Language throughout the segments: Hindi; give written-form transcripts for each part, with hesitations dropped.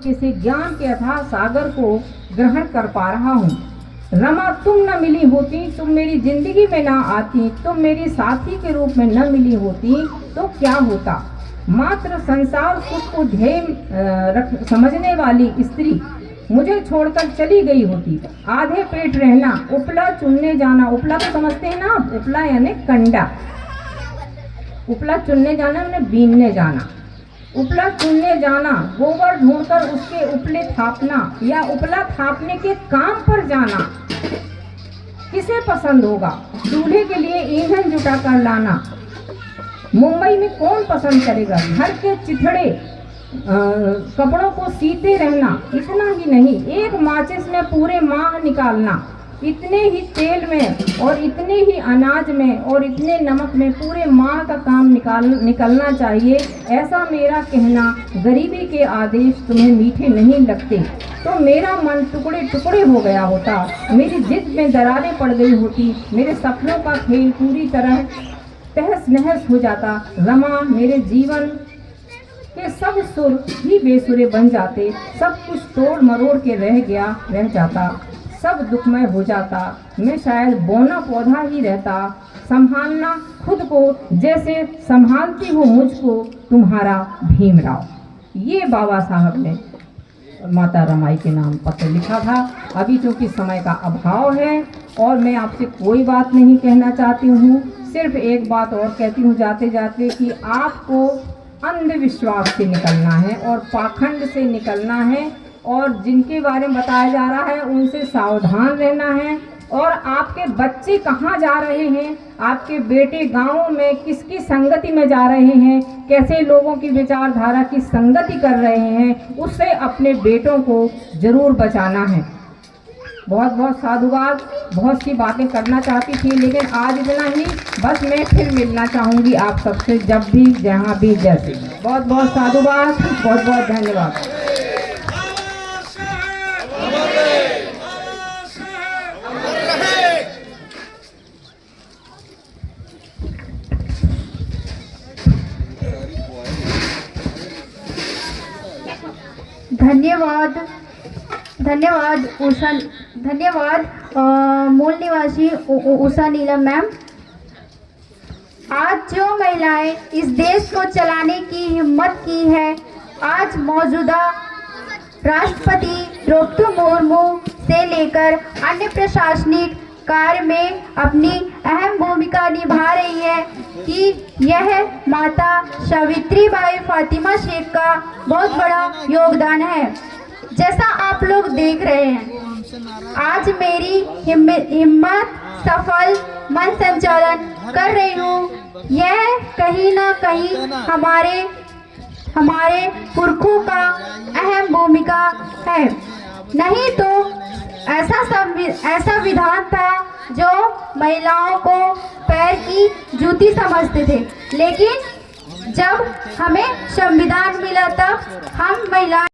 से ज्ञान के अथाह सागर को ग्रहण कर पा रहा हूँ। रमा तुम न मिली होती, तुम मेरी जिंदगी में ना आती, तुम मेरी साथी के रूप में न मिली होती तो क्या होता। मात्र संसार सुख को ध्येय समझने वाली स्त्री मुझे छोड़कर चली गई होती। आधे पेट रहना, उपला चुनने जाना, उपला तो समझते हैं ना आप, उपला यानी कंडा, उपला चुनने जाना यानी बीनने जाना, उपला चुनने जाना, गोबर ढूंढकर उसके उपले थापना या उपला थापने के काम पर जाना किसे पसंद होगा। चूल्हे के लिए ईंधन जुटा कर लाना मुंबई में कौन पसंद करेगा। घर के चिथड़े कपड़ों को सीते रहना, इतना ही नहीं एक माचिस में पूरे माह निकालना, इतने ही तेल में और इतने ही अनाज में और इतने नमक में पूरे माह का काम निकलना चाहिए। ऐसा मेरा कहना, गरीबी के आदेश तुम्हें मीठे नहीं लगते तो मेरा मन टुकड़े टुकड़े हो गया होता, मेरी जिद में दरारें पड़ गई होती, मेरे सपनों का खेल पूरी तरह तहस नहस हो जाता। रमा मेरे जीवन के सब सुर ही बेसुरे बन जाते, सब कुछ तोड़ मरोड़ के रह जाता, सब दुखमय हो जाता। मैं शायद बौना पौधा ही रहता, संभालना खुद को जैसे संभालती हो मुझको तुम्हारा भीमराव। ये बाबा साहब ने माता रमाई के नाम पत्र लिखा था। अभी चूँकि समय का अभाव है और मैं आपसे कोई बात नहीं कहना चाहती हूँ, सिर्फ एक बात और कहती हूँ जाते जाते कि आपको अंधविश्वास से निकलना है और पाखंड से निकलना है और जिनके बारे में बताया जा रहा है उनसे सावधान रहना है। और आपके बच्चे कहाँ जा रहे हैं, आपके बेटे गाँव में किसकी संगति में जा रहे हैं, कैसे लोगों की विचारधारा की संगति कर रहे हैं, उससे अपने बेटों को जरूर बचाना है। बहुत बहुत साधुवाद। बहुत सी बातें करना चाहती थी लेकिन आज इतना ही, बस मैं फिर मिलना चाहूँगी आप सबसे जब भी जहाँ भी जैसे। बहुत बहुत साधुवाद, बहुत बहुत धन्यवाद। धन्यवाद उषा, धन्यवाद मूल निवासी उषा नीलम मैम। आज जो महिलाएं इस देश को चलाने की हिम्मत की है, आज मौजूदा राष्ट्रपति द्रौपदी मुर्मू से लेकर अन्य प्रशासनिक कार्य में अपनी अहम भूमिका निभा रही है कि यह माता सावित्रीबाई फातिमा शेख का बहुत बड़ा योगदान है। जैसा आप लोग देख रहे हैं, आज मेरी हिम्मत सफल मन संचालन कर रही हूँ। यह कहीं ना कहीं हमारे पुरखों का अहम भूमिका है। नहीं तो ऐसा विधान था जो महिलाओं को पैर की जूती समझते थे, लेकिन जब हमें संविधान मिला तब हम महिला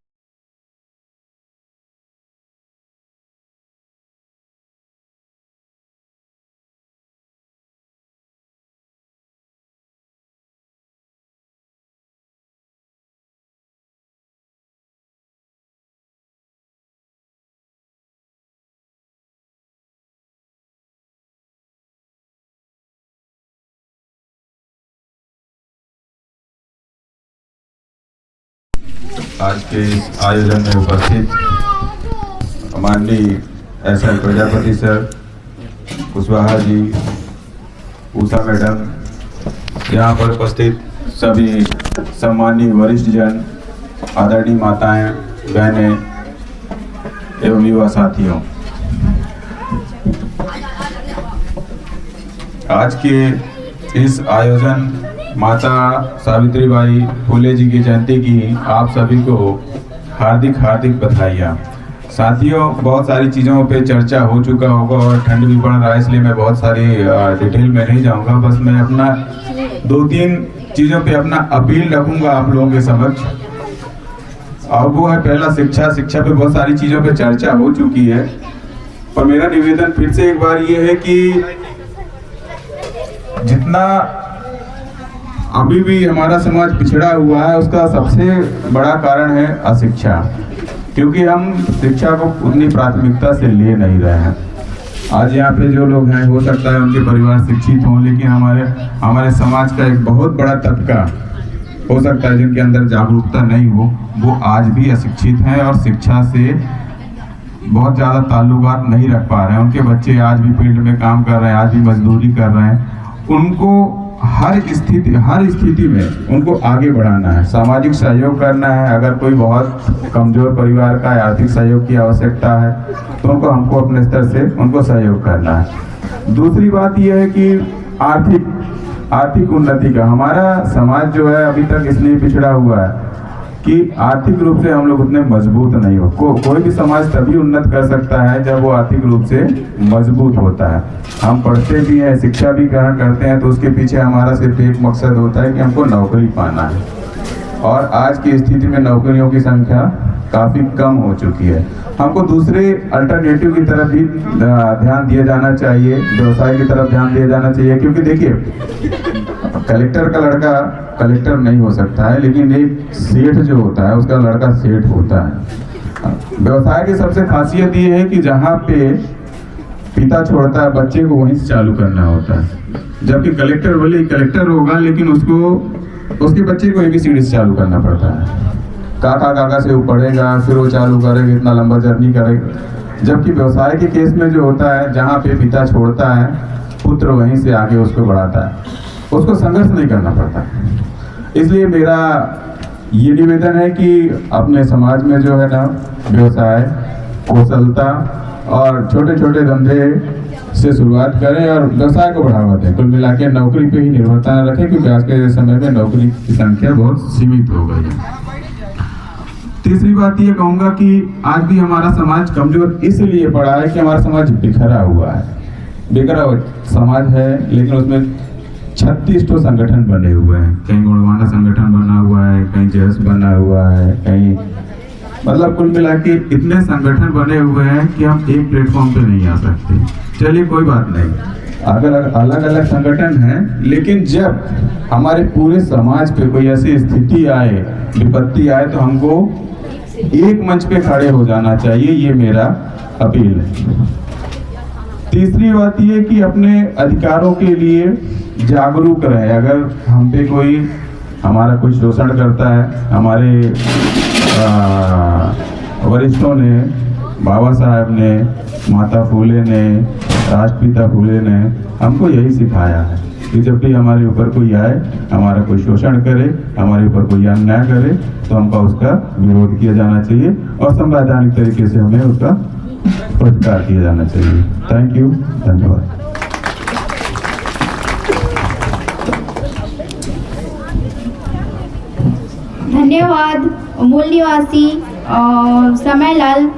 आज के इस आयोजन में उपस्थित माननीय SL. Prajapati sir, Kushwaha ji, Usha madam, यहाँ पर उपस्थित सभी सम्मानीय वरिष्ठ जन, आदरणीय माताएं, बहनें एवं युवा साथियों, आज के इस आयोजन माता सावित्रीबाई फुले जी की जयंती की आप सभी को हार्दिक हार्दिक बधाइयाँ। साथियों, बहुत सारी चीज़ों पे चर्चा हो चुका होगा और ठंड भी पड़ रहा है, इसलिए मैं बहुत सारी डिटेल में नहीं जाऊंगा। बस मैं अपना 2-3 चीज़ों पे अपना अपील रखूंगा आप लोगों के समक्ष। अब वो है पहला शिक्षा पे बहुत सारी चीज़ों पे चर्चा हो चुकी है, और मेरा निवेदन फिर से एक बार ये है कि जितना अभी भी हमारा समाज पिछड़ा हुआ है उसका सबसे बड़ा कारण है अशिक्षा। क्योंकि हम शिक्षा को उतनी प्राथमिकता से ले नहीं रहे हैं। आज यहाँ पे जो लोग हैं, हो सकता है उनके परिवार शिक्षित हों, लेकिन हमारे समाज का एक बहुत बड़ा तबका हो सकता है जिनके अंदर जागरूकता नहीं हो, वो आज भी अशिक्षित हैं और शिक्षा से बहुत ज़्यादा ताल्लुकात नहीं रख पा रहे हैं। उनके बच्चे आज भी फील्ड में काम कर रहे हैं, आज भी मजदूरी कर रहे हैं। उनको हर स्थिति में उनको आगे बढ़ाना है, सामाजिक सहयोग करना है। अगर कोई बहुत कमज़ोर परिवार का आर्थिक सहयोग की आवश्यकता है तो हमको अपने स्तर से उनको सहयोग करना है। दूसरी बात यह है कि आर्थिक उन्नति का हमारा समाज जो है अभी तक इसलिए पिछड़ा हुआ है कि आर्थिक रूप से हम लोग उतने मजबूत नहीं हो। कोई भी समाज तभी उन्नत कर सकता है जब वो आर्थिक रूप से मजबूत होता है। हम पढ़ते भी हैं, शिक्षा भी ग्रहण करते हैं, तो उसके पीछे हमारा सिर्फ एक मकसद होता है कि हमको नौकरी पाना है। और आज की स्थिति में नौकरियों की संख्या काफ़ी कम हो चुकी है। हमको दूसरे अल्टरनेटिव की तरफ भी ध्यान दिया जाना चाहिए, व्यवसाय की तरफ ध्यान दिया जाना चाहिए। क्योंकि देखिए, कलेक्टर का लड़का कलेक्टर नहीं हो सकता है, लेकिन एक सेठ जो होता है उसका लड़का सेठ होता है। व्यवसाय की सबसे खासियत ये है कि जहाँ पे पिता छोड़ता है बच्चे को वहीं से चालू करना होता है। जबकि कलेक्टर भले कलेक्टर होगा, लेकिन उसके बच्चे को ABCD से चालू करना पड़ता है। काका से वो पढ़ेगा, फिर वो चालू करेगा, इतना लंबा जर्नी करेगा। जबकि व्यवसाय के केस में जो होता है, जहाँ पे पिता छोड़ता है पुत्र वहीं से आगे उसको बढ़ाता है, उसको संघर्ष नहीं करना पड़ता। इसलिए मेरा ये निवेदन है कि अपने समाज में जो है ना, व्यवसाय, कौशलता और छोटे छोटे धंधे से शुरुआत करें और व्यवसाय को बढ़ावा दें। कुल मिला के नौकरी पे ही निर्भरता न रखें, क्योंकि आज के समय में नौकरी की संख्या बहुत सीमित हो गई है। तीसरी बात ये कहूँगा कि आज भी हमारा समाज कमजोर इसलिए पड़ा है कि हमारा समाज बिखरा हुआ है। बिखरा हुआ समाज है, लेकिन उसमें 36 तो संगठन बने हुए हैं। कहीं गुणवाना संगठन बना हुआ है, कहीं JS बना हुआ है, कहीं मतलब कुल मिला के इतने संगठन बने हुए हैं कि हम एक प्लेटफॉर्म पे नहीं आ सकते। चलिए कोई बात नहीं, अगर अलग अलग संगठन हैं, लेकिन जब हमारे पूरे समाज पे कोई ऐसी स्थिति आए, विपत्ति आए, तो हमको एक मंच पे खड़े हो जाना चाहिए। ये मेरा अपील है। तीसरी बात ये कि अपने अधिकारों के लिए जागरूक रहे। अगर हम पे हमारा कोई शोषण करता है, हमारे वरिष्ठों ने, बाबा साहब ने, माता फूले ने, राष्ट्रपिता फूले ने हमको यही सिखाया है कि जब भी हमारे ऊपर कोई आए, हमारा कोई शोषण करे, हमारे ऊपर कोई अन्याय करे, तो हमको उसका विरोध किया जाना चाहिए और संवैधानिक तरीके से हमें उसका प्रतिकार किया जाना चाहिए। थैंक यू, धन्यवाद। धन्यवाद मूल निवासी समयलाल,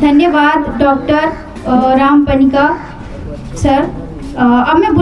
धन्यवाद डॉक्टर रामपनिका सर। अब मैं